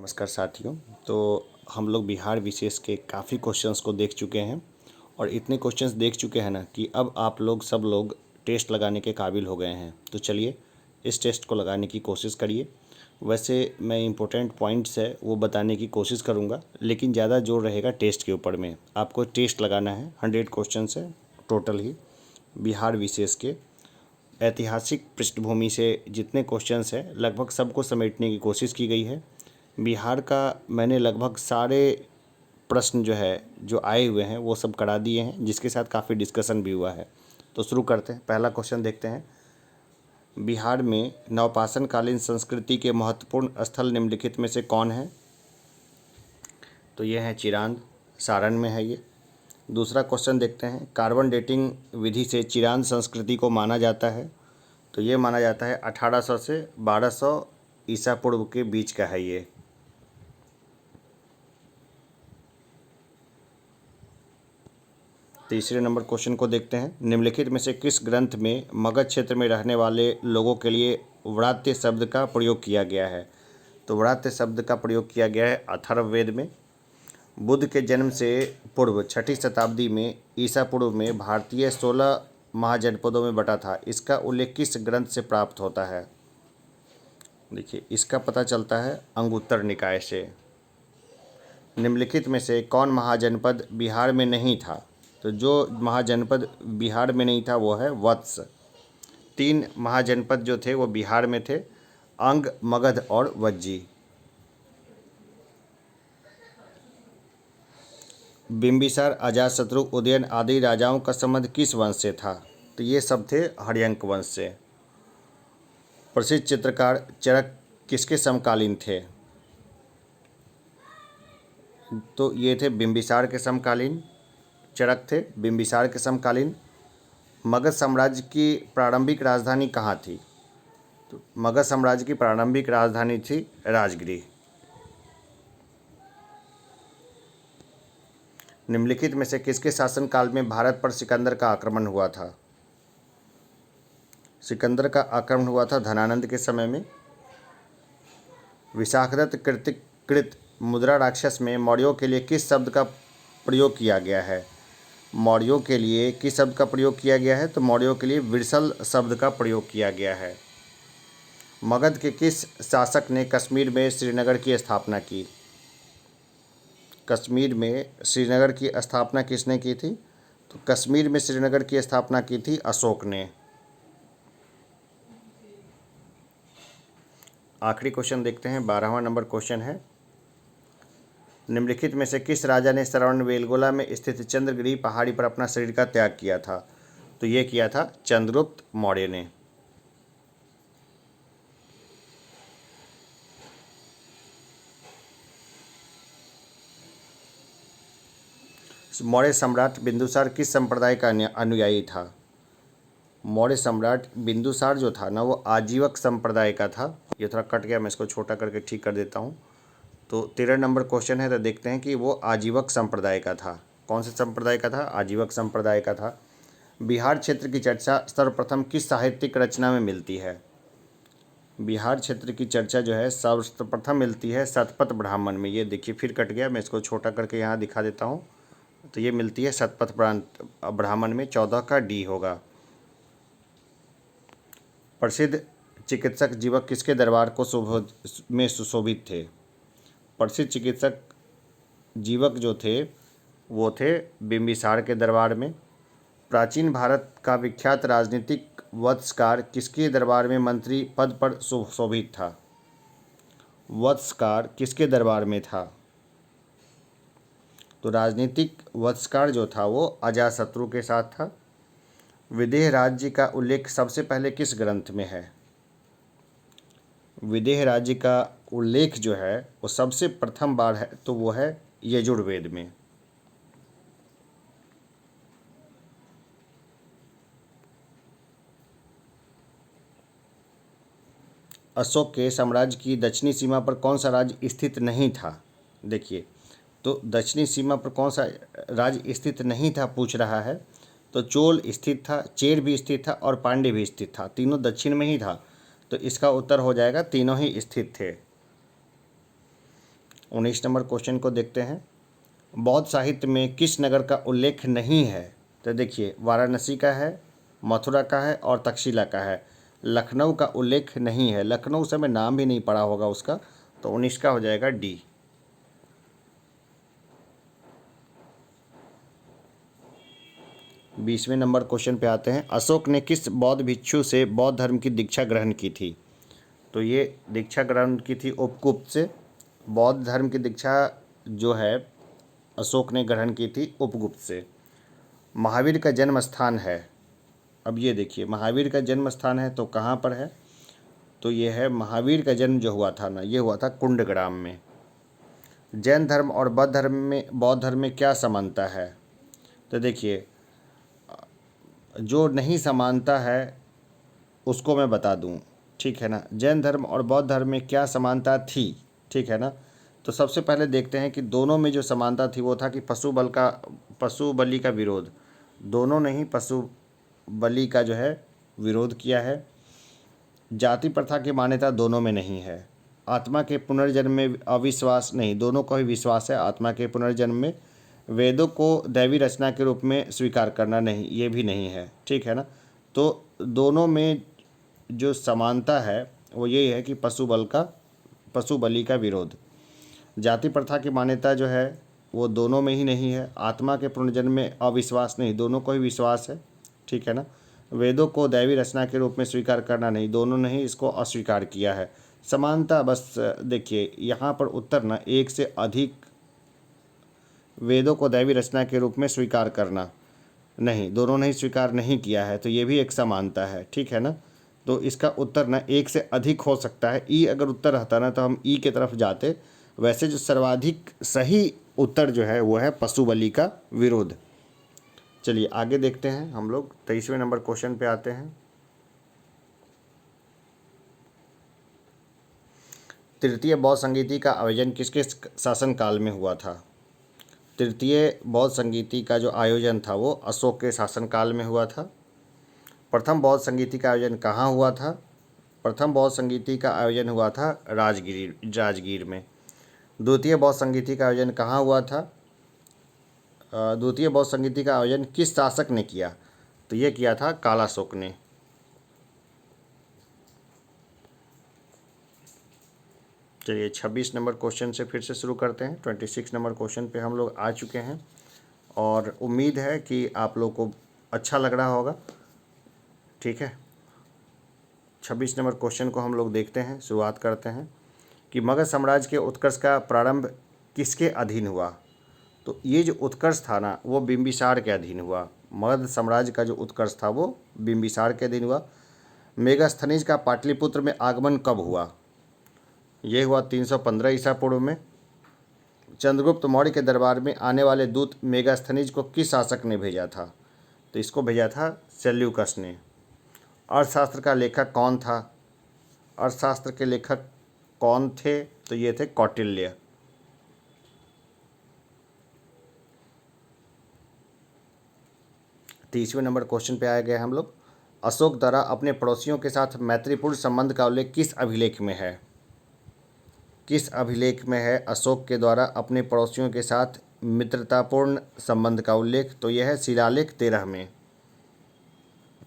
नमस्कार साथियों। तो हम लोग बिहार विशेष के काफ़ी क्वेश्चंस को देख चुके हैं और इतने क्वेश्चंस देख चुके हैं ना कि अब आप लोग सब लोग टेस्ट लगाने के काबिल हो गए हैं। तो चलिए इस टेस्ट को लगाने की कोशिश करिए। वैसे मैं इम्पोर्टेंट पॉइंट्स है वो बताने की कोशिश करूँगा, लेकिन ज़्यादा जोर रहेगा टेस्ट के ऊपर में। आपको टेस्ट लगाना है, 100 क्वेश्चन है टोटल ही बिहार विशेष के। ऐतिहासिक पृष्ठभूमि से जितने क्वेश्चंस हैं लगभग सबको समेटने की कोशिश की गई है। बिहार का मैंने लगभग सारे प्रश्न जो आए हुए हैं वो सब करा दिए हैं, जिसके साथ काफ़ी डिस्कशन भी हुआ है। तो शुरू करते हैं। पहला क्वेश्चन देखते हैं। बिहार में नवपाषाण कालीन संस्कृति के महत्वपूर्ण स्थल निम्नलिखित में से कौन है? तो ये है चिरांद, सारण में है ये। दूसरा क्वेश्चन देखते हैं। कार्बन डेटिंग विधि से चिरांद संस्कृति को माना जाता है। तो ये माना जाता है 1800 से 1200 ईसा पूर्व के बीच का है ये। तीसरे नंबर क्वेश्चन को देखते हैं। निम्नलिखित में से किस ग्रंथ में मगध क्षेत्र में रहने वाले लोगों के लिए व्रात्य शब्द का प्रयोग किया गया है? तो व्रात्य शब्द का प्रयोग किया गया है अथर्ववेद में। बुद्ध के जन्म से पूर्व 6ठी शताब्दी में ईसा पूर्व में भारतीय 16 महाजनपदों में बटा था। इसका उल्लेख किस ग्रंथ से प्राप्त होता है? देखिए, इसका पता चलता है अंगुत्तर निकाय से। निम्नलिखित में से कौन महाजनपद बिहार में नहीं था? तो जो महाजनपद बिहार में नहीं था वो है वत्स। 3 महाजनपद जो थे वो बिहार में थे, अंग, मगध और वज्जी। बिंबिसार, अजातशत्रु, उदयन आदि राजाओं का संबंध किस वंश से था? तो ये सब थे हर्यंक वंश से। प्रसिद्ध चित्रकार चरक किसके समकालीन थे? तो ये थे बिंबिसार के समकालीन। चरक थे बिंबिसार के समकालीन। मगध साम्राज्य की प्रारंभिक राजधानी कहाँ थी? तो मगध साम्राज्य की प्रारंभिक राजधानी थी राजगृह। निम्नलिखित में से किसके शासनकाल में भारत पर सिकंदर का आक्रमण हुआ था? सिकंदर का आक्रमण हुआ था धनानंद के समय में। विशाखदत्त कृत मुद्रा राक्षस में मौर्यों के लिए किस शब्द का प्रयोग किया गया है? मौर्यों के लिए किस शब्द का प्रयोग किया गया है? तो मौर्यों के लिए विरसल शब्द का प्रयोग किया गया है। मगध के किस शासक ने कश्मीर में श्रीनगर की स्थापना की? कश्मीर में श्रीनगर की स्थापना किसने की थी? तो कश्मीर में श्रीनगर की स्थापना की थी अशोक ने। आखिरी क्वेश्चन देखते हैं। 12वां नंबर क्वेश्चन है। निम्नलिखित में से किस राजा ने श्रवणबेलगोला में स्थित चंद्रगिरी पहाड़ी पर अपना शरीर का त्याग किया था? तो ये किया था चंद्रगुप्त मौर्य ने। मौर्य सम्राट बिंदुसार किस संप्रदाय का अनुयायी था? मौर्य सम्राट बिंदुसार जो था ना वो आजीवक संप्रदाय का था। ये थोड़ा कट गया, मैं इसको छोटा करके ठीक कर देता हूँ। तो 13 नंबर क्वेश्चन है, तो देखते हैं कि वो आजीवक संप्रदाय का था। कौन से संप्रदाय का था? आजीवक संप्रदाय का था। बिहार क्षेत्र की चर्चा सर्वप्रथम किस साहित्यिक रचना में मिलती है? बिहार क्षेत्र की चर्चा जो है सर्वप्रथम मिलती है शतपथ ब्राह्मण में। ये देखिए फिर कट गया, मैं इसको छोटा करके यहाँ दिखा देता हूँ। तो ये मिलती है शतपथ ब्राह्मण में, 14 का डी होगा। प्रसिद्ध चिकित्सक जीवक किसके दरबार को सुशोभित थे? प्रसिद्ध चिकित्सक जीवक जो थे वो थे बिंबिसार के दरबार में। प्राचीन भारत का विख्यात राजनीतिक वत्सकार किसके दरबार में मंत्री पद पर सुशोभित था? वत्सकार किसके दरबार में था? तो राजनीतिक वत्सकार जो था वो अजातशत्रु के साथ था। विदेह राज्य का उल्लेख सबसे पहले किस ग्रंथ में है? विदेह राज्य का उल्लेख जो है वो सबसे प्रथम बार है तो वो है यजुर्वेद में। अशोक के साम्राज्य की दक्षिणी सीमा पर कौन सा राज्य स्थित नहीं था? देखिए, तो दक्षिणी सीमा पर कौन सा राज्य स्थित नहीं था पूछ रहा है। तो चोल स्थित था, चेर भी स्थित था और पांड्य भी स्थित था। तीनों दक्षिण में ही था। तो इसका उत्तर हो जाएगा तीनों ही स्थित थे। 19 नंबर क्वेश्चन को देखते हैं। बौद्ध साहित्य में किस नगर का उल्लेख नहीं है? तो देखिए, वाराणसी का है, मथुरा का है और तक्षशिला का है। लखनऊ का उल्लेख नहीं है। लखनऊ से मैं नाम भी नहीं पढ़ा होगा उसका, तो 19 का हो जाएगा डी। 20वें नंबर क्वेश्चन पे आते हैं। अशोक ने किस बौद्ध भिक्षु से बौद्ध धर्म की दीक्षा ग्रहण की थी? तो ये दीक्षा ग्रहण की थी उपगुप्त से। बौद्ध धर्म की दीक्षा जो है अशोक ने ग्रहण की थी उपगुप्त से। महावीर का जन्म स्थान है, अब ये देखिए, महावीर का जन्म स्थान है तो कहाँ पर है? तो ये है, महावीर का जन्म जो हुआ था ना, ये हुआ था कुंडग्राम में। जैन धर्म और बौद्ध धर्म में क्या समानता है? तो देखिए, जो नहीं समानता है उसको मैं बता दूं, ठीक है ना। जैन धर्म और बौद्ध धर्म में क्या समानता थी, ठीक है ना। तो सबसे पहले देखते हैं कि दोनों में जो समानता थी वो था कि पशु बलि का विरोध। दोनों ने ही पशु बलि का जो है विरोध किया है। जाति प्रथा की मान्यता दोनों में नहीं है। आत्मा के पुनर्जन्म में अविश्वास नहीं, दोनों को ही विश्वास है आत्मा के पुनर्जन्म में। वेदों को दैवी रचना के रूप में स्वीकार करना नहीं, ये भी नहीं है, ठीक है ना। तो दोनों में जो समानता है वो यही है कि पशु बलि का विरोध। जाति प्रथा की मान्यता जो है वो दोनों में ही नहीं है। आत्मा के पुनर्जन्म में अविश्वास नहीं, दोनों को ही विश्वास है, ठीक है ना। वेदों को दैवी रचना के रूप में स्वीकार करना नहीं, दोनों ने ही इसको अस्वीकार किया है। समानता बस देखिए, यहाँ पर उत्तर ना एक से अधिक, वेदों को दैवी रचना के रूप में स्वीकार करना नहीं, दोनों ने ही स्वीकार नहीं किया है, तो ये भी एक समानता है, ठीक है ना। तो इसका उत्तर ना एक से अधिक हो सकता है। ई अगर उत्तर रहता ना तो हम ई की तरफ जाते। वैसे जो सर्वाधिक सही उत्तर जो है वो है पशु बलि का विरोध। चलिए आगे देखते हैं, हम लोग 23वें नंबर क्वेश्चन पे आते हैं। तृतीय बौद्ध संगीति का आयोजन किसके शासनकाल में हुआ था? तृतीय बौद्ध संगीति का जो आयोजन था वो अशोक के शासनकाल में हुआ था। प्रथम बौद्ध संगीति का आयोजन कहाँ हुआ था? प्रथम बौद्ध संगीति का आयोजन हुआ था राजगीर में। द्वितीय बौद्ध संगीति का आयोजन कहाँ हुआ था? द्वितीय बौद्ध संगीति का आयोजन किस शासक ने किया? तो ये किया था कालाशोक ने। चलिए 26 नंबर क्वेश्चन से फिर से शुरू करते हैं। 26 नंबर क्वेश्चन पे हम लोग आ चुके हैं और उम्मीद है कि आप लोग को अच्छा लग रहा होगा, ठीक है। 26 नंबर क्वेश्चन को हम लोग देखते हैं, शुरुआत करते हैं कि मगध साम्राज्य के उत्कर्ष का प्रारंभ किसके अधीन हुआ? तो ये जो उत्कर्ष था ना वो बिंबिसार के अधीन हुआ। मगध साम्राज्य का जो उत्कर्ष था वो बिंबिसार के अधीन हुआ। मेगास्थनीज का पाटलिपुत्र में आगमन कब हुआ? ये हुआ 315 ईसा पूर्व में। चंद्रगुप्त मौर्य के दरबार में आने वाले दूत मेगास्थनीज को किस शासक ने भेजा था? तो इसको भेजा था सेल्यूकस ने। अर्थशास्त्र का लेखक कौन था? अर्थशास्त्र के लेखक कौन थे? तो ये थे कौटिल्य। तीसवें नंबर क्वेश्चन पे आए गए हम लोग। अशोक द्वारा अपने पड़ोसियों के साथ मैत्रीपूर्ण संबंध का उल्लेख किस अभिलेख में है? किस अभिलेख में है अशोक के द्वारा अपने पड़ोसियों के साथ मित्रतापूर्ण संबंध का उल्लेख? तो यह है शिलालेख 13 में।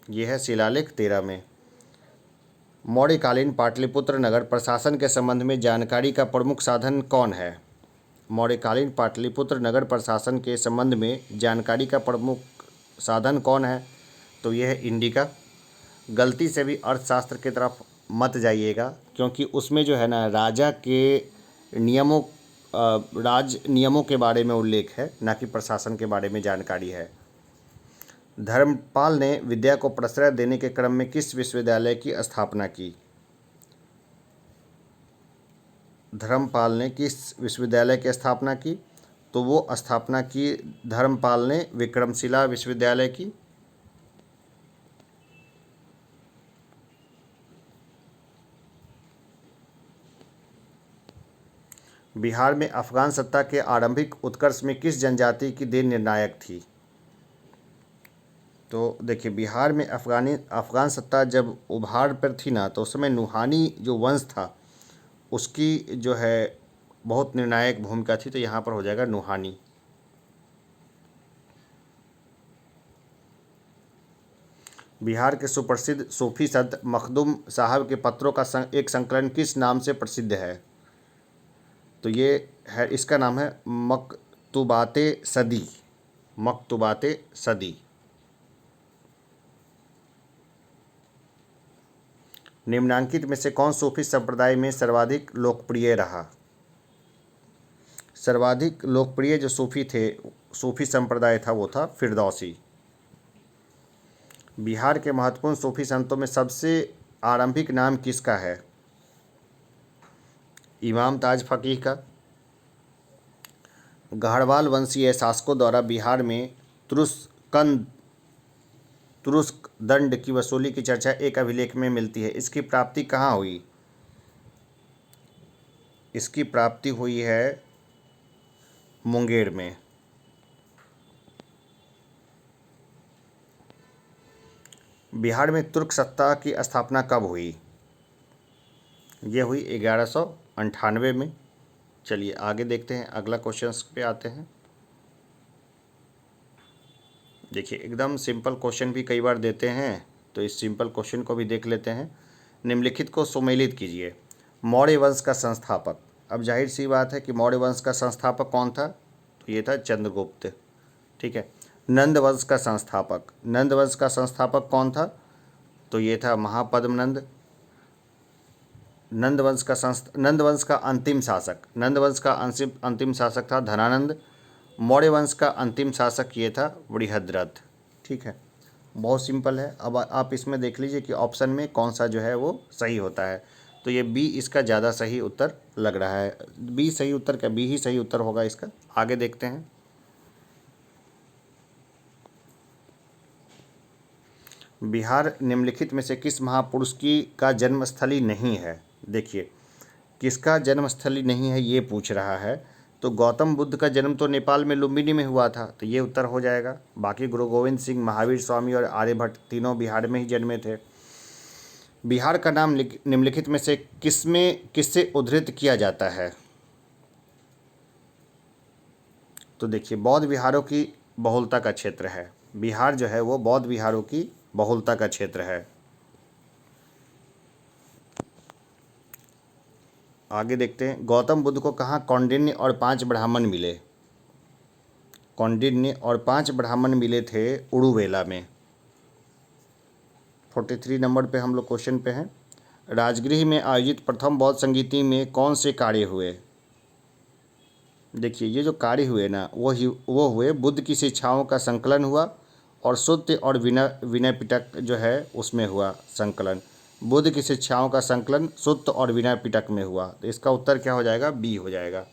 यह है शिलालेख 13 में। मौर्यकालीन पाटलिपुत्र नगर प्रशासन के संबंध में जानकारी का प्रमुख साधन कौन है? मौर्यकालीन पाटलिपुत्र नगर प्रशासन के संबंध में जानकारी का प्रमुख साधन कौन है? तो यह है इंडिका। गलती से भी अर्थशास्त्र की तरफ मत जाइएगा, क्योंकि उसमें जो है ना राजा के राज नियमों के बारे में उल्लेख है, ना कि प्रशासन के बारे में जानकारी है। धर्मपाल ने विद्या को प्रश्रय देने के क्रम में किस विश्वविद्यालय की स्थापना की? धर्मपाल ने किस विश्वविद्यालय की स्थापना की? तो वो स्थापना की धर्मपाल ने विक्रमशिला विश्वविद्यालय की। बिहार में अफगान सत्ता के आरंभिक उत्कर्ष में किस जनजाति की देन निर्णायक थी? तो देखिए, बिहार में अफगान सत्ता जब उभार पर थी ना, तो उस समय नुहानी जो वंश था उसकी जो है बहुत निर्णायक भूमिका थी, तो यहाँ पर हो जाएगा नुहानी। बिहार के सुप्रसिद्ध सूफी संत मखदूम साहब के पत्रों का एक संकलन किस नाम से प्रसिद्ध है? तो ये है, इसका नाम है मकतूबाते सदी। मकतूबाते सदी। निम्नांकित में से कौन सूफी संप्रदाय में सर्वाधिक लोकप्रिय रहा? सर्वाधिक लोकप्रिय जो सूफी थे, सूफी संप्रदाय था, वो था फिरदौसी। बिहार के महत्वपूर्ण सूफी संतों में सबसे आरंभिक नाम किसका है? इमाम ताज फकीह का। गढ़वाल वंशीय शासकों द्वारा बिहार में तुरुस्क दंड की वसूली की चर्चा एक अभिलेख में मिलती है। इसकी प्राप्ति कहाँ हुई? इसकी प्राप्ति हुई है मुंगेर में। बिहार में तुर्क सत्ता की स्थापना कब हुई? ये हुई 1198 में। चलिए आगे देखते हैं, अगला क्वेश्चन पे आते हैं। देखिए एकदम सिंपल क्वेश्चन भी कई बार देते हैं, तो इस सिंपल क्वेश्चन को भी देख लेते हैं। निम्नलिखित को सुमेलित कीजिए। मौर्य वंश का संस्थापक। अब जाहिर सी बात है कि मौर्य वंश का संस्थापक कौन था? तो ये था चंद्रगुप्त। ठीक है। नंद वंश का संस्थापक। नंद वंश का संस्थापक कौन था? तो ये था महापद्मनंद। नंद वंश का अंतिम शासक, नंद वंश का अंतिम शासक था धनानंद। मौर्य वंश का अंतिम शासक ये था बृहद्रथ। ठीक है, बहुत सिंपल है। अब आप इसमें देख लीजिए कि ऑप्शन में कौन सा जो है वो सही होता है। तो ये बी इसका ज़्यादा सही उत्तर लग रहा है। बी सही उत्तर, क्या बी ही सही उत्तर होगा इसका? आगे देखते हैं। बिहार निम्नलिखित में से किस महापुरुष की का जन्मस्थली नहीं है? देखिए किसका जन्मस्थली नहीं है ये पूछ रहा है। तो गौतम बुद्ध का जन्म तो नेपाल में लुम्बिनी में हुआ था, तो ये उत्तर हो जाएगा। बाकी गुरु गोविंद सिंह, महावीर स्वामी और आर्यभट्ट तीनों बिहार में ही जन्मे थे। बिहार का नाम निम्नलिखित में से किससे उद्धृत किया जाता है? तो देखिए बौद्ध विहारों की बहुलता का क्षेत्र है। बिहार जो है वो बौद्ध विहारों की बहुलता का क्षेत्र है। आगे देखते हैं। गौतम बुद्ध को कहाँ कौंडिन्य और 5 ब्राह्मण मिले? कौंडिन्य और 5 ब्राह्मण मिले थे उड़ुवेला में। 43 नंबर पे हम लोग क्वेश्चन पे हैं। राजगृह में आयोजित प्रथम बौद्ध संगीति में कौन से कार्य हुए? देखिए ये जो कार्य हुए ना, वो हुए बुद्ध की शिक्षाओं का संकलन हुआ, और शुद्ध और विनय पिटक जो है उसमें हुआ संकलन। बुद्ध की शिक्षाओं का संकलन शुद्ध और विनय पिटक में हुआ। तो इसका उत्तर क्या हो जाएगा? बी हो जाएगा।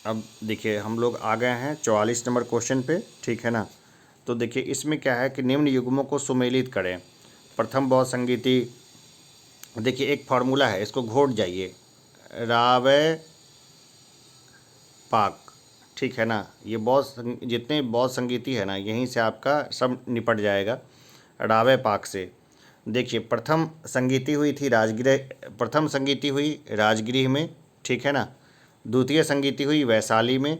अब देखिए हम लोग आ गए हैं 44 नंबर क्वेश्चन पे। ठीक है ना? तो देखिए इसमें क्या है कि निम्न युग्मों को सुमेलित करें। प्रथम बौद्ध संगीति, देखिए एक फार्मूला है, इसको घोट जाइए। रावय पाक। ठीक है ना? ये जितने बौद्ध संगीति है ना, यहीं से आपका सब निपट जाएगा रावय पाक से। देखिए प्रथम संगीति हुई राजगृह में। ठीक है ना? द्वितीय संगीति हुई वैशाली में।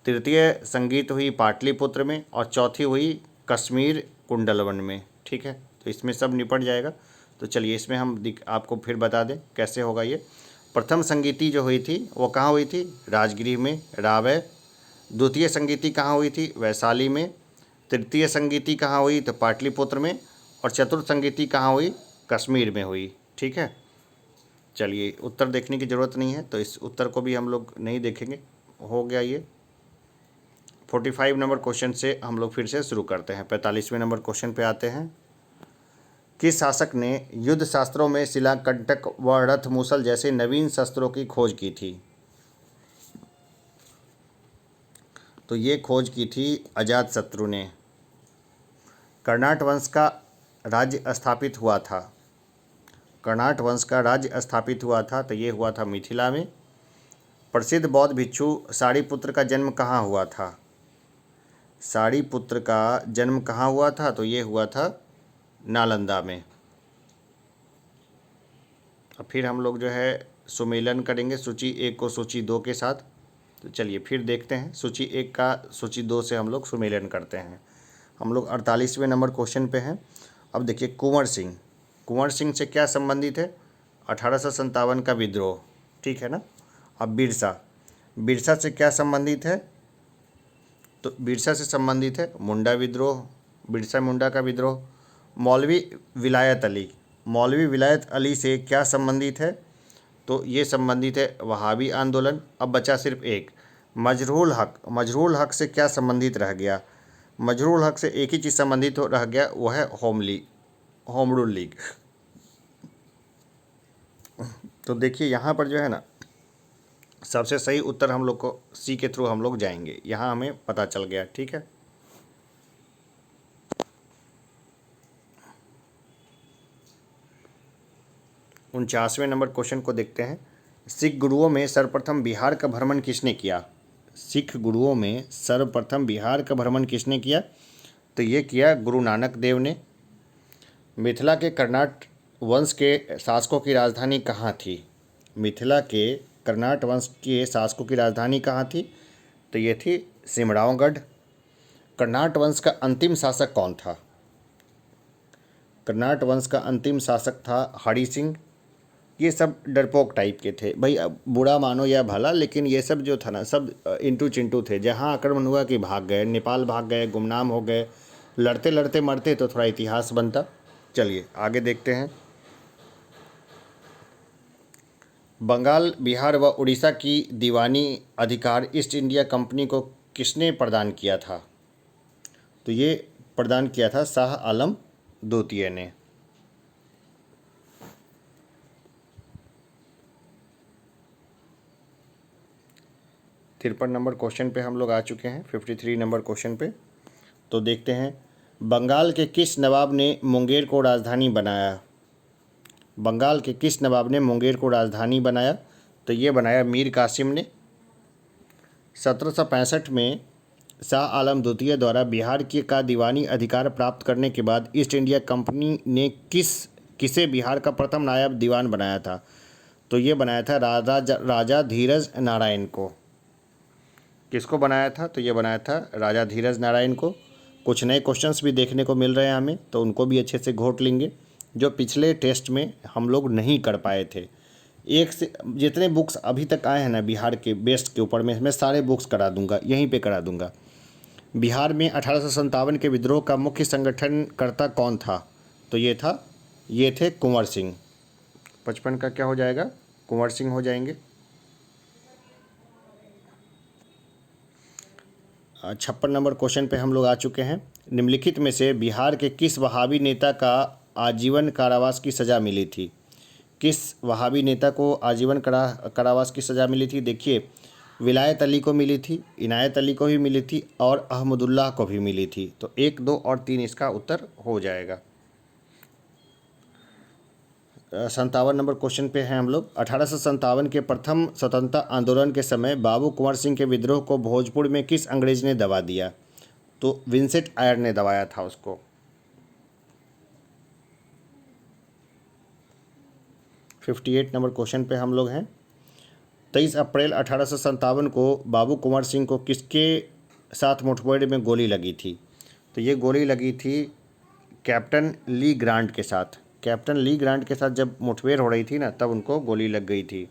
तृतीय संगीत हुई पाटलिपुत्र में, और चौथी हुई कश्मीर कुंडलवन में। ठीक है, तो इसमें सब निपट जाएगा। तो चलिए इसमें हम आपको फिर बता दें कैसे होगा ये। प्रथम संगीति जो हुई थी वो कहाँ हुई थी? राजगृह में, रावय। द्वितीय संगीति कहाँ हुई थी? वैशाली में। तृतीय संगीति कहाँ हुई? तो पाटलिपुत्र में। और चतुर्थ संगीति कहाँ हुई? कश्मीर में हुई। ठीक है, चलिए उत्तर देखने की ज़रूरत नहीं है, तो इस उत्तर को भी हम लोग नहीं देखेंगे। हो गया ये। 45 नंबर क्वेश्चन से हम लोग फिर से शुरू करते हैं। 45वें नंबर क्वेश्चन पे आते हैं। किस शासक ने युद्ध शास्त्रों में शिलाकंटक व रथ मूसल जैसे नवीन शस्त्रों की खोज की थी? तो ये खोज की थी अजातशत्रु ने। कर्नाट वंश का राज्य स्थापित हुआ था। कर्नाट वंश का राज्य स्थापित हुआ था, तो ये हुआ था मिथिला में। प्रसिद्ध बौद्ध भिक्षु सारिपुत्र का जन्म कहाँ हुआ था? सारिपुत्र का जन्म कहाँ हुआ था? तो ये हुआ था नालंदा में। अब फिर हम लोग जो है सुमेलन करेंगे सूची 1 को सूची 2 के साथ। तो चलिए फिर देखते हैं, सूची 1 का सूची 2 से हम लोग सुमेलन करते हैं। हम लोग 48वें नंबर क्वेश्चन पे हैं। अब देखिए कुंवर सिंह से क्या संबंधित है? 1857 का विद्रोह, ठीक है ना। अब बिरसा से क्या संबंधित है? तो बिरसा से संबंधित है मुंडा विद्रोह, बिरसा मुंडा का विद्रोह। मौलवी विलायत अली से क्या संबंधित है? तो ये संबंधित है वहाबी आंदोलन। अब बचा सिर्फ एक, मजरूल हक से क्या संबंधित रह गया? मजरूल हक से एक ही चीज़ संबंधित रह गया, वो है होम रूल लीग। तो देखिए यहाँ पर जो है ना, सबसे सही उत्तर हम लोग को सी के थ्रू हम लोग जाएंगे, यहाँ हमें पता चल गया, ठीक है। उनचासवें नंबर क्वेश्चन को देखते हैं। सिख गुरुओं में सर्वप्रथम बिहार का भ्रमण किसने किया? तो ये किया गुरु नानक देव ने। मिथिला के कर्नाट वंश के शासकों की राजधानी कहाँ थी? तो ये थी सिमरावगढ़। कर्नाट वंश का अंतिम शासक कौन था? था हरि सिंह। ये सब डरपोक टाइप के थे भाई, अब बुरा मानो या भला, लेकिन ये सब जो था ना, सब इंटू चिंटू थे। जहाँ आक्रमण हुआ कि भाग गए, नेपाल भाग गए, गुमनाम हो गए, लड़ते लड़ते मरते तो थोड़ा इतिहास बनता। चलिए आगे देखते हैं। बंगाल, बिहार व उड़ीसा की दीवानी अधिकार ईस्ट इंडिया कंपनी को किसने प्रदान किया था? तो ये प्रदान किया था शाह आलम द्वितीय ने। तिरपन नंबर क्वेश्चन पे हम लोग आ चुके हैं, 53 नंबर क्वेश्चन पे। तो देखते हैं, बंगाल के किस नवाब ने मुंगेर को राजधानी बनाया? तो ये बनाया मीर कासिम ने। 1765 में शाह आलम द्वितीय द्वारा बिहार का दीवानी अधिकार प्राप्त करने के बाद ईस्ट इंडिया कंपनी ने किसे बिहार का प्रथम नायब दीवान बनाया था? तो ये बनाया था राजा धीरज नारायण को। किसको बनाया था? तो ये बनाया था राजा धीरज नारायण को। कुछ नए क्वेश्चंस भी देखने को मिल रहे हैं हमें, तो उनको भी अच्छे से घोट लेंगे, जो पिछले टेस्ट में हम लोग नहीं कर पाए थे। एक से जितने बुक्स अभी तक आए हैं ना बिहार के बेस्ट के ऊपर में, मैं सारे बुक्स करा दूंगा, यहीं पे करा दूंगा। बिहार में 1857 के विद्रोह का मुख्य संगठनकर्ता कौन था? तो ये थे कुंवर सिंह। 55 का क्या हो जाएगा? कुंवर सिंह हो जाएंगे। 56 नंबर क्वेश्चन पे हम लोग आ चुके हैं। निम्नलिखित में से बिहार के किस वहाबी नेता का आजीवन कारावास की सज़ा मिली थी? किस वहाबी नेता को आजीवन कारावास की सज़ा मिली थी? देखिए, विलायत अली को मिली थी, इनायत अली को भी मिली थी और अहमदुल्लाह को भी मिली थी। तो 1, 2 और 3 इसका उत्तर हो जाएगा। 57 नंबर क्वेश्चन पे हैं हम लोग। 1857 के प्रथम स्वतंत्रता आंदोलन के समय बाबू कुंवर सिंह के विद्रोह को भोजपुर में किस अंग्रेज ने दबा दिया? तो विंसेंट आयर ने दबाया था उसको। 58 नंबर क्वेश्चन पे हम लोग हैं। 23 अप्रैल 1857 को बाबू कुंवर सिंह को किसके साथ मुठभेड़ में गोली लगी थी? तो ये गोली लगी थी कैप्टन ली ग्रांट के साथ। जब मुठभेड़ हो रही थी ना, तब उनको गोली लग गई थी।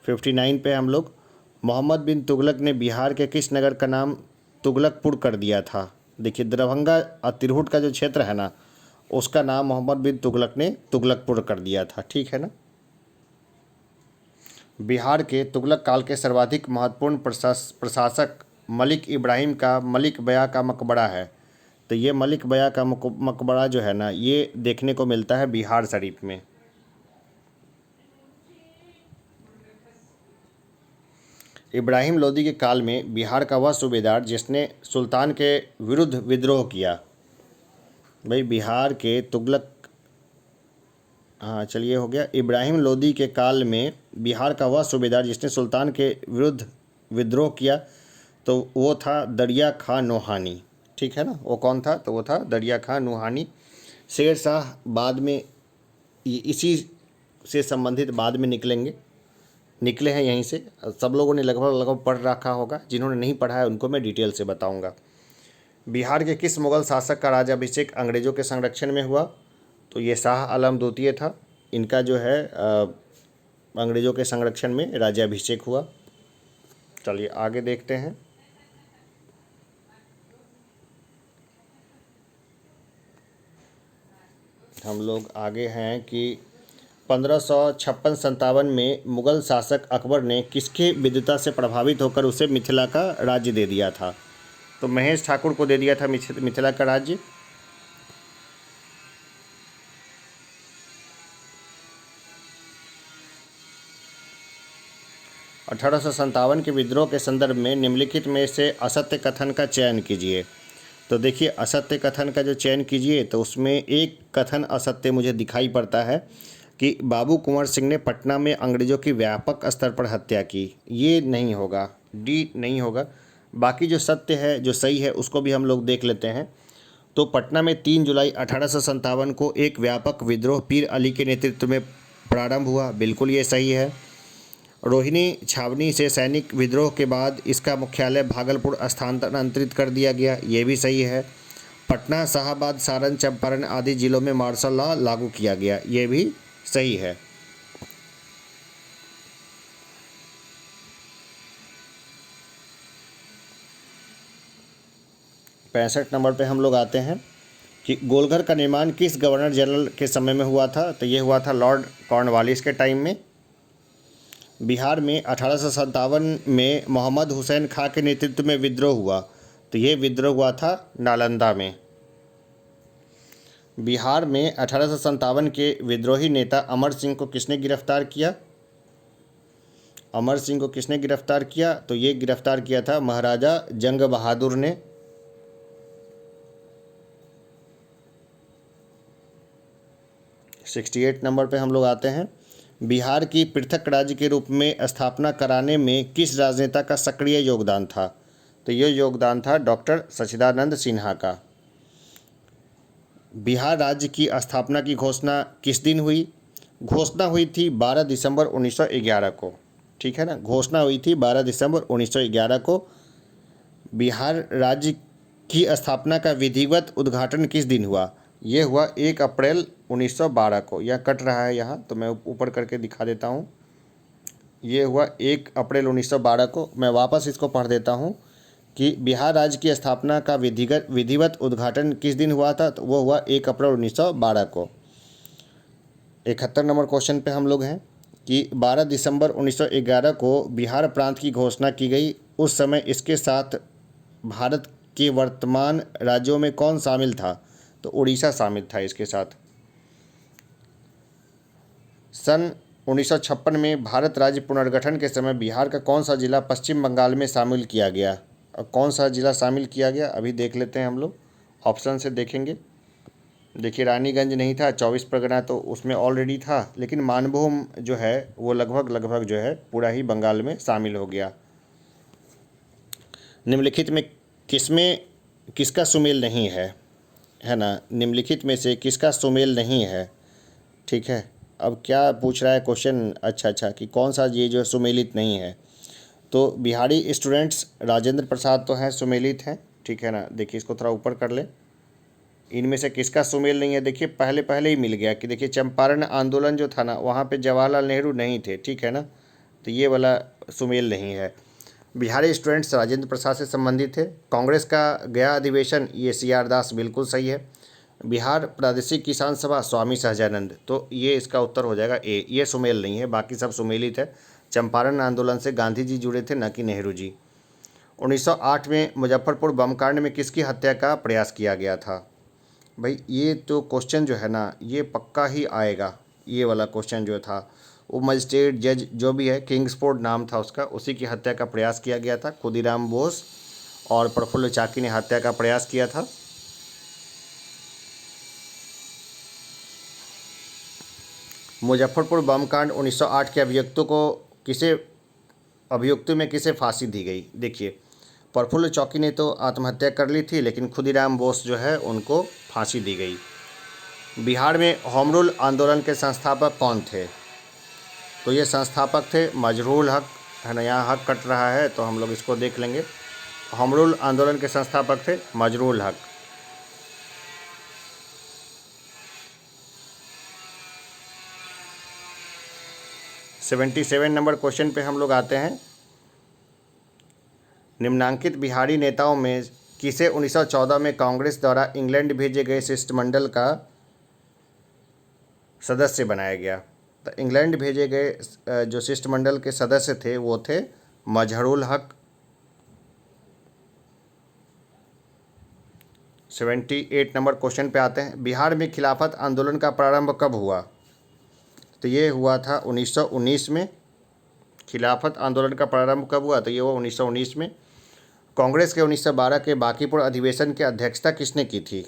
59 पे हम लोग, मोहम्मद बिन तुगलक ने बिहार के किस नगर का नाम तुगलकपुर कर दिया था? देखिए, दरभंगा और तिरहुत का जो क्षेत्र है ना, उसका नाम मोहम्मद बिन तुगलक ने तुगलकपुर कर दिया था, ठीक है ना। बिहार के तुगलक काल के सर्वाधिक महत्वपूर्ण प्रशासक मलिक इब्राहिम का मलिक बया का मकबरा है। तो ये मलिक बया का मकबरा जो है ना, ये देखने को मिलता है बिहार शरीफ में। इब्राहिम लोदी के काल में बिहार का वह सूबेदार जिसने सुल्तान के विरुद्ध विद्रोह किया। भाई बिहार के तुगलक, हाँ चलिए हो गया। इब्राहिम लोदी के काल में बिहार का वह सूबेदार जिसने सुल्तान के विरुद्ध विद्रोह किया, तो वो था दरिया खां नोहानी, ठीक है ना। वो कौन था? तो वो था दरिया खां नोहानी। शेर शाह बाद में इसी से संबंधित बाद में निकले हैं यहीं से। सब लोगों ने लगभग पढ़ रखा होगा, जिन्होंने नहीं पढ़ा है उनको मैं डिटेल से बताऊंगा। बिहार के किस मुगल शासक का राज्याभिषेक अंग्रेजों के संरक्षण में हुआ? तो ये शाह आलम द्वितीय था। इनका जो है अंग्रेजों के संरक्षण में राज्याभिषेक हुआ। चलिए आगे देखते हैं। हम लोग आगे हैं कि 1556-57 में मुगल शासक अकबर ने किसके विद्वता से प्रभावित होकर उसे मिथिला का राज्य दे दिया था? तो महेश ठाकुर को दे दिया था मिथिला का राज्य। अठारह के विद्रोह के संदर्भ में निम्नलिखित में से असत्य कथन का चयन कीजिए। तो देखिए, असत्य कथन का जो चयन कीजिए तो उसमें एक कथन असत्य मुझे दिखाई पड़ता है कि बाबू कुंवर सिंह ने पटना में अंग्रेजों की व्यापक स्तर पर हत्या की। ये नहीं होगा, डी नहीं होगा। बाकी जो सत्य है, जो सही है, उसको भी हम लोग देख लेते हैं। तो पटना में 3 जुलाई 1857 को एक व्यापक विद्रोह पीर अली के नेतृत्व में प्रारंभ हुआ। बिल्कुल ये सही है। रोहिणी छावनी से सैनिक विद्रोह के बाद इसका मुख्यालय भागलपुर स्थानांतरित कर दिया गया। ये भी सही है। पटना, शाहाबाद, सारण, चंपारण आदि जिलों में मार्शल लॉ लागू किया गया। ये भी सही है। पैंसठ नंबर पे हम लोग आते हैं कि गोलघर का निर्माण किस गवर्नर जनरल के समय में हुआ था? तो ये हुआ था लॉर्ड कॉर्नवालिस के टाइम में। बिहार में 1857 में मोहम्मद हुसैन खां के नेतृत्व में विद्रोह हुआ। तो ये विद्रोह हुआ था नालंदा में। बिहार में 1857 के विद्रोही नेता अमर सिंह को किसने गिरफ्तार किया? अमर सिंह को किसने गिरफ्तार किया? तो ये गिरफ्तार किया था महाराजा जंग बहादुर ने। 68 नंबर पे हम लोग आते हैं। बिहार की पृथक राज्य के रूप में स्थापना कराने में किस राजनेता का सक्रिय योगदान था? तो ये योगदान था डॉक्टर सच्चिदानंद सिन्हा का। बिहार राज्य की स्थापना की घोषणा किस दिन हुई? घोषणा हुई थी 12 दिसंबर 1911 को। ठीक है ना, घोषणा हुई थी 12 दिसंबर 1911 को। बिहार राज्य की स्थापना का विधिवत उद्घाटन किस दिन हुआ? ये हुआ 1 अप्रैल 1912 को। यह कट रहा है यहाँ, तो मैं ऊपर करके दिखा देता हूँ। ये हुआ 1 अप्रैल 1912 को। मैं वापस इसको पढ़ देता हूँ कि बिहार राज्य की स्थापना का विधिवत उद्घाटन किस दिन हुआ था? तो वो हुआ 1 अप्रैल 1912 को। 71 नंबर क्वेश्चन पे हम लोग हैं कि 12 दिसंबर 1911 को बिहार प्रांत की घोषणा की गई। उस समय इसके साथ भारत के वर्तमान राज्यों में कौन शामिल था? तो उड़ीसा शामिल था इसके साथ। सन 1956 में भारत राज्य पुनर्गठन के समय बिहार का कौन सा जिला पश्चिम बंगाल में शामिल किया गया? और कौन सा जिला शामिल किया गया अभी देख लेते हैं हम लोग, ऑप्शन से देखेंगे। देखिए, रानीगंज नहीं था, 24 परगना तो उसमें ऑलरेडी था, लेकिन मानभूम जो है वो लगभग जो है पूरा ही बंगाल में शामिल हो गया। निम्नलिखित में किसका सुमेल नहीं है ना? निम्नलिखित में से किसका सुमेल नहीं है? ठीक है, अब क्या पूछ रहा है क्वेश्चन? अच्छा कि कौन सा ये जो सुमेलित नहीं है? तो बिहारी स्टूडेंट्स राजेंद्र प्रसाद तो हैं, सुमेलित हैं। ठीक है ना, देखिए इसको थोड़ा ऊपर कर ले। इनमें से किसका सुमेल नहीं है? देखिए पहले ही मिल गया कि देखिए चंपारण आंदोलन जो था ना, वहाँ पे जवाहरलाल नेहरू नहीं थे। ठीक है ना, तो ये वाला सुमेल नहीं है। बिहारी स्टूडेंट्स राजेंद्र प्रसाद से संबंधित थे। कांग्रेस का गया अधिवेशन, ये CR दास, बिल्कुल सही है। बिहार प्रादेशिक किसान सभा स्वामी सहजानंद, तो ये इसका उत्तर हो जाएगा ए। ये सुमेल नहीं है, बाकी सब सुमेलित है। चंपारण आंदोलन से गांधी जी जुड़े थे, न कि नेहरू जी। 1908 में मुजफ्फरपुर बम कांड में किसकी हत्या का प्रयास किया गया था? भाई ये तो क्वेश्चन जो है ना, ये पक्का ही आएगा। ये वाला क्वेश्चन जो था, वो मजिस्ट्रेट जज जो भी है, किंग्सफोर्ड नाम था उसका, उसी की हत्या का प्रयास किया गया था। खुदीराम बोस और प्रफुल्ल चाकी ने हत्या का प्रयास किया था। मुजफ्फरपुर बम कांड 1908 के अभियुक्तों में किसे फांसी दी गई? देखिए, प्रफुल्ल चाकी ने तो आत्महत्या कर ली थी, लेकिन खुदीराम बोस जो है उनको फांसी दी गई। बिहार में होम रूल आंदोलन के संस्थापक कौन थे? तो ये संस्थापक थे मजरूल हक, है ना, यहाँ हक कट रहा है तो हम लोग इसको देख लेंगे। होम रूल आंदोलन के संस्थापक थे मजरूल हक। सेवेंटी 77 नंबर क्वेश्चन पे हम लोग आते हैं। निम्नांकित बिहारी नेताओं में किसे 1914 में कांग्रेस द्वारा इंग्लैंड भेजे गए शिष्टमंडल का सदस्य बनाया गया? तो इंग्लैंड भेजे गए जो शिष्टमंडल के सदस्य थे वो थे मजहरूल हक। 78 नंबर क्वेश्चन पे आते हैं। बिहार में खिलाफत आंदोलन का प्रारंभ कब हुआ? तो ये हुआ था 1919 में। खिलाफत आंदोलन का प्रारंभ कब हुआ? तो ये हुआ 1919 में। कांग्रेस के 1912 के बांकीपुर अधिवेशन की अध्यक्षता किसने की थी?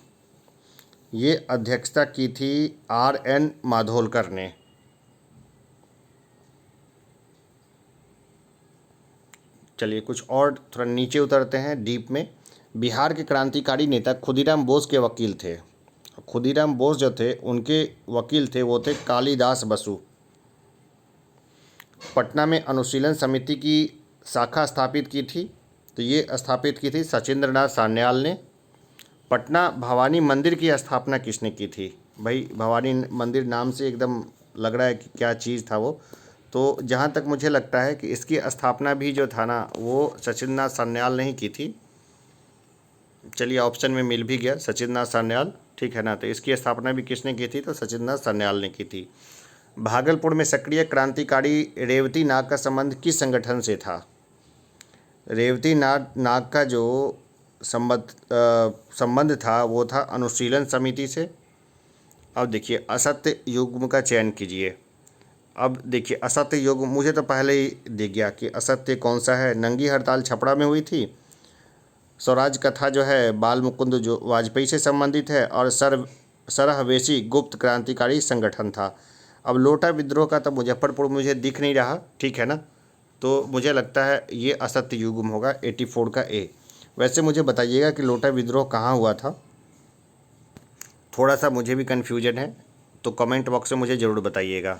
ये अध्यक्षता की थी RN माधोलकर ने। चलिए कुछ और थोड़ा नीचे उतरते हैं डीप में। बिहार के क्रांतिकारी नेता खुदीराम बोस के वकील थे। खुदीराम बोस जो थे उनके वकील थे वो थे कालिदास बसु। पटना में अनुशीलन समिति की शाखा स्थापित की थी, तो ये स्थापित की थी सचिंद्रनाथ सान्याल ने। पटना भवानी मंदिर की स्थापना किसने की थी? भाई भवानी मंदिर नाम से एकदम लग रहा है कि क्या चीज़ था वो। तो जहाँ तक मुझे लगता है कि इसकी स्थापना भी जो था ना वो सचिंद्रनाथ सान्याल ने ही की थी। चलिए ऑप्शन में मिल भी गया सचिंद्रनाथ सान्याल, ठीक है ना। तो इसकी स्थापना भी किसने की थी? तो सचिंद्रनाथ सान्याल ने की थी। भागलपुर में सक्रिय क्रांतिकारी रेवती नाग का संबंध किस संगठन से था? रेवती नाग का जो संबंध था वो था अनुशीलन समिति से। अब देखिए असत्य युग्म का चयन कीजिए। अब देखिए असत्य युग्म मुझे तो पहले ही दिख गया कि असत्य कौन सा है। नंगी हड़ताल छपरा में हुई थी। स्वराज कथा जो है बाल मुकुंद जो वाजपेयी से संबंधित है। और सरहवेशी गुप्त क्रांतिकारी संगठन था। अब लोटा विद्रोह का तो मुजफ्फरपुर मुझे दिख नहीं रहा, ठीक है ना। तो मुझे लगता है ये असत्य युग्म होगा 84 का ए। वैसे मुझे बताइएगा कि लोटा विद्रोह कहाँ हुआ था, थोड़ा सा मुझे भी कन्फ्यूजन है, तो कमेंट बॉक्स में मुझे ज़रूर बताइएगा।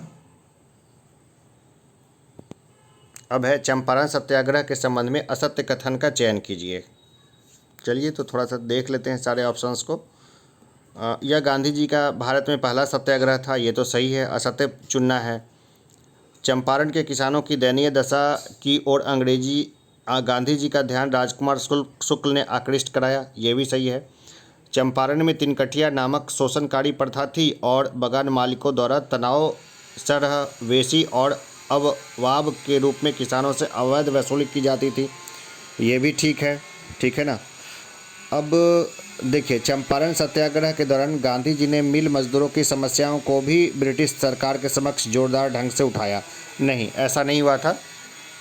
अब है चंपारण सत्याग्रह के संबंध में असत्य कथन का चयन कीजिए। चलिए तो थोड़ा सा देख लेते हैं सारे ऑप्शंस को। यह गांधी जी का भारत में पहला सत्याग्रह था, ये तो सही है, असत्य चुनना है। चंपारण के किसानों की दयनीय दशा की ओर गांधी जी का ध्यान राजकुमार शुक्ल ने आकृष्ट कराया, ये भी सही है। चंपारण में तिनकठिया नामक शोषणकारी प्रथा थी और बगान मालिकों द्वारा तनाव सरहवेशी और अववाब के रूप में किसानों से अवैध वसूली की जाती थी, ये भी ठीक है ना। अब देखिए चंपारण सत्याग्रह के दौरान गांधी जी ने मिल मजदूरों की समस्याओं को भी ब्रिटिश सरकार के समक्ष जोरदार ढंग से उठाया। नहीं, ऐसा नहीं हुआ था,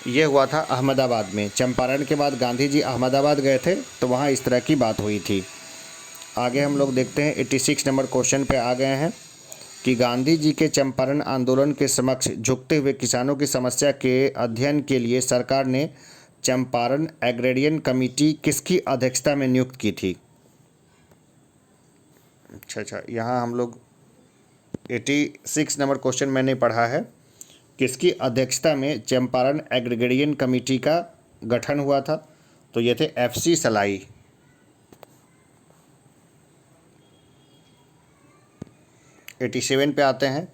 ये हुआ था अहमदाबाद में। चंपारण के बाद गांधी जी अहमदाबाद गए थे तो वहाँ इस तरह की बात हुई थी। आगे हम लोग देखते हैं 86 नंबर क्वेश्चन पे आ गए हैं कि गांधी जी के चंपारण आंदोलन के समक्ष झुकते हुए किसानों की समस्या के अध्ययन के लिए सरकार ने चंपारण एग्रेरियन कमेटी किसकी अध्यक्षता में नियुक्त की थी? अच्छा, यहाँ हम लोग 86 नंबर क्वेश्चन मैंने पढ़ा है, किसकी अध्यक्षता में चंपारण एग्रेरियन कमेटी का गठन हुआ था? तो ये थे FC सलाई। एटी 87 पे आते हैं।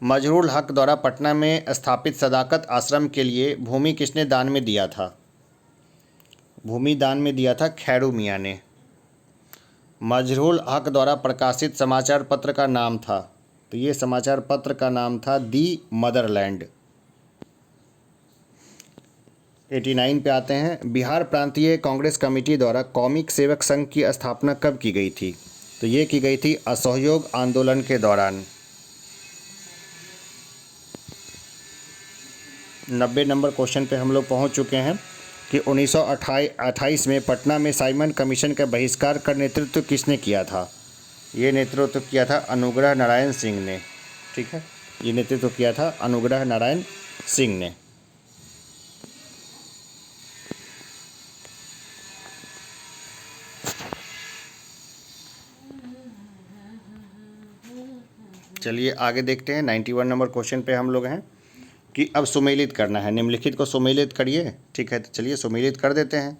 मजरूल हक द्वारा पटना में स्थापित सदाकत आश्रम के लिए भूमि किसने दान में दिया था? भूमि दान में दिया था खैरू मियाँ ने। मजरूल हक द्वारा प्रकाशित समाचार पत्र का नाम था, तो ये समाचार पत्र का नाम था दी मदरलैंड। 89 पे आते हैं। बिहार प्रांतीय कांग्रेस कमेटी द्वारा कौमी सेवक संघ की स्थापना कब की गई थी? तो ये की गई थी असहयोग आंदोलन के दौरान। 90 नंबर क्वेश्चन पे हम लोग पहुंच चुके हैं कि 1928 में पटना में साइमन कमीशन का बहिष्कार का नेतृत्व किसने किया था? ये नेतृत्व किया था अनुग्रह नारायण सिंह ने, ठीक है, ये नेतृत्व किया था अनुग्रह नारायण सिंह ने। चलिए आगे देखते हैं 91 नंबर क्वेश्चन पे हम लोग हैं कि अब सुमेलित करना है, निम्नलिखित को सुमेलित करिए। ठीक है, तो चलिए सुमेलित कर देते हैं।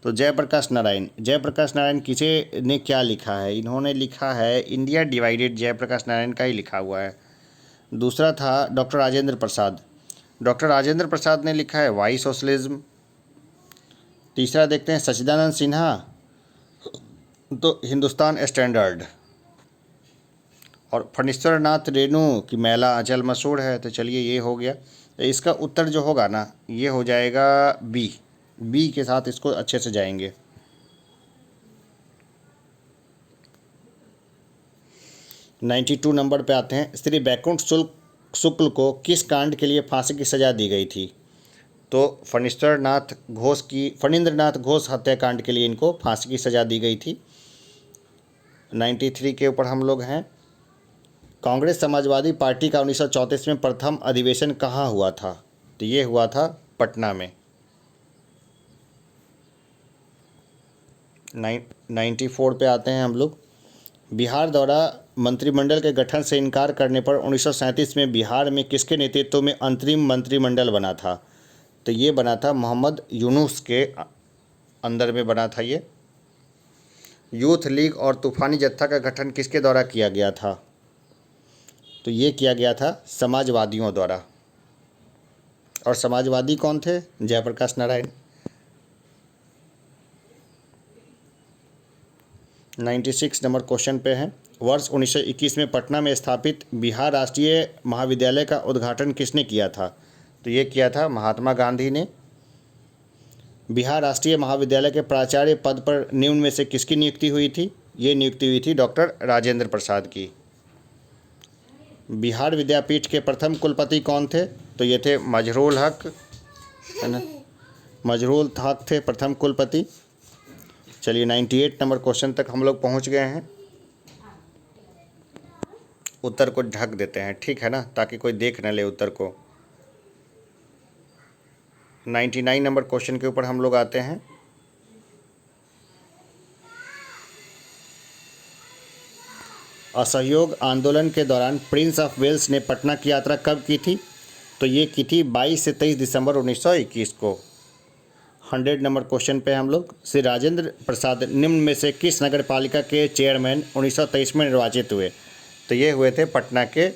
तो जयप्रकाश नारायण किसे ने क्या लिखा है? इन्होंने लिखा है इंडिया डिवाइडेड, जयप्रकाश नारायण का ही लिखा हुआ है। दूसरा था डॉक्टर राजेंद्र प्रसाद ने लिखा है वाई सोशलिज्म। तीसरा देखते हैं सच्चिदानंद सिन्हा, तो हिंदुस्तान स्टैंडर्ड। और फणीश्वर नाथ रेणु की मैला अचल मशहूर है। तो चलिए ये हो गया। इसका उत्तर जो होगा ना ये हो जाएगा बी के साथ इसको अच्छे से जाएंगे। नाइन्टी 92 नंबर पे आते हैं। श्री बैकुंठ शुक्ल को किस कांड के लिए फांसी की सज़ा दी गई थी? तो फणींद्रनाथ घोष हत्याकांड के लिए इनको फांसी की सज़ा दी गई थी। 93 के ऊपर हम लोग हैं। कांग्रेस समाजवादी पार्टी का 1934 में प्रथम अधिवेशन कहाँ हुआ था? तो ये हुआ था पटना में। 94 पे आते हैं हम लोग। बिहार द्वारा मंत्रिमंडल के गठन से इनकार करने पर 1937 में बिहार में किसके नेतृत्व में अंतरिम मंत्रिमंडल बना था? तो ये बना था मोहम्मद यूनुस के अंदर में बना था ये। यूथ लीग और तूफानी जत्था का गठन किसके द्वारा किया गया था? तो ये किया गया था समाजवादियों द्वारा। और समाजवादी कौन थे? जयप्रकाश नारायण। 96 नंबर क्वेश्चन पे है। वर्ष 1921 में पटना में स्थापित बिहार राष्ट्रीय महाविद्यालय का उद्घाटन किसने किया था? तो ये किया था महात्मा गांधी ने। बिहार राष्ट्रीय महाविद्यालय के प्राचार्य पद पर निम्न में से किसकी नियुक्ति हुई थी? ये नियुक्ति हुई थी डॉक्टर राजेंद्र प्रसाद की। बिहार विद्यापीठ के प्रथम कुलपति कौन थे? तो ये थे मजहरूल हक, है ना, मजहरूल हक थे प्रथम कुलपति। चलिए 98 नंबर क्वेश्चन तक हम लोग पहुंच गए हैं। उत्तर को ढक देते हैं, ठीक है ना, ताकि कोई देख न ले उत्तर को। 99 नंबर क्वेश्चन के ऊपर हम लोग आते हैं। असहयोग आंदोलन के दौरान प्रिंस ऑफ वेल्स ने पटना की यात्रा कब की थी? तो ये की थी 22 से 23 दिसंबर 1921 को। 100 नंबर क्वेश्चन पे हम लोग। श्री राजेंद्र प्रसाद निम्न में से किस नगर पालिका के चेयरमैन 1923 में निर्वाचित हुए? तो ये हुए थे पटना के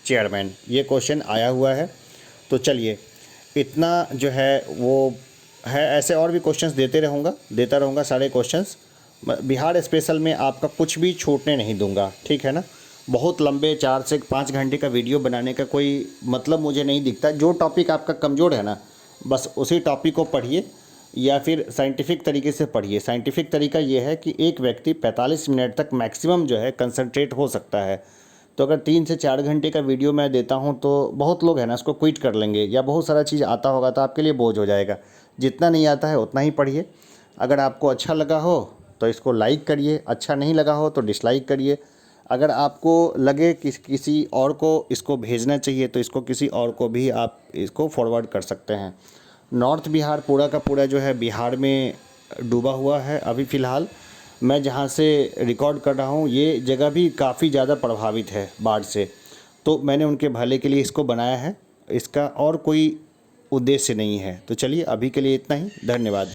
चेयरमैन। ये क्वेश्चन आया हुआ है। तो चलिए इतना जो है वो है, ऐसे और भी क्वेश्चंस देता रहूँगा सारे क्वेश्चंस। बिहार स्पेशल में आपका कुछ भी छूटने नहीं दूंगा, ठीक है ना। बहुत लंबे 4 से 5 घंटे का वीडियो बनाने का कोई मतलब मुझे नहीं दिखता। जो टॉपिक आपका कमज़ोर है ना, बस उसी टॉपिक को पढ़िए या फिर साइंटिफिक तरीके से पढ़िए। साइंटिफिक तरीका ये है कि एक व्यक्ति 45 मिनट तक मैक्सिमम जो है कंसंट्रेट हो सकता है। तो अगर 3 से 4 घंटे का वीडियो मैं देता हूँ तो बहुत लोग हैं ना उसको क्विट कर लेंगे, या बहुत सारा चीज़ आता होगा तो आपके लिए बोझ हो जाएगा। जितना नहीं आता है उतना ही पढ़िए। अगर आपको अच्छा लगा हो तो इसको लाइक करिए, अच्छा नहीं लगा हो तो डिसलाइक करिए। अगर आपको लगे कि किसी और को इसको भेजना चाहिए तो इसको किसी और को भी आप इसको फॉरवर्ड कर सकते हैं। नॉर्थ बिहार पूरा का पूरा जो है बिहार में डूबा हुआ है अभी फ़िलहाल। मैं जहाँ से रिकॉर्ड कर रहा हूँ ये जगह भी काफ़ी ज़्यादा प्रभावित है बाढ़ से। तो मैंने उनके भले के लिए इसको बनाया है, इसका और कोई उद्देश्य नहीं है। तो चलिए अभी के लिए इतना ही, धन्यवाद।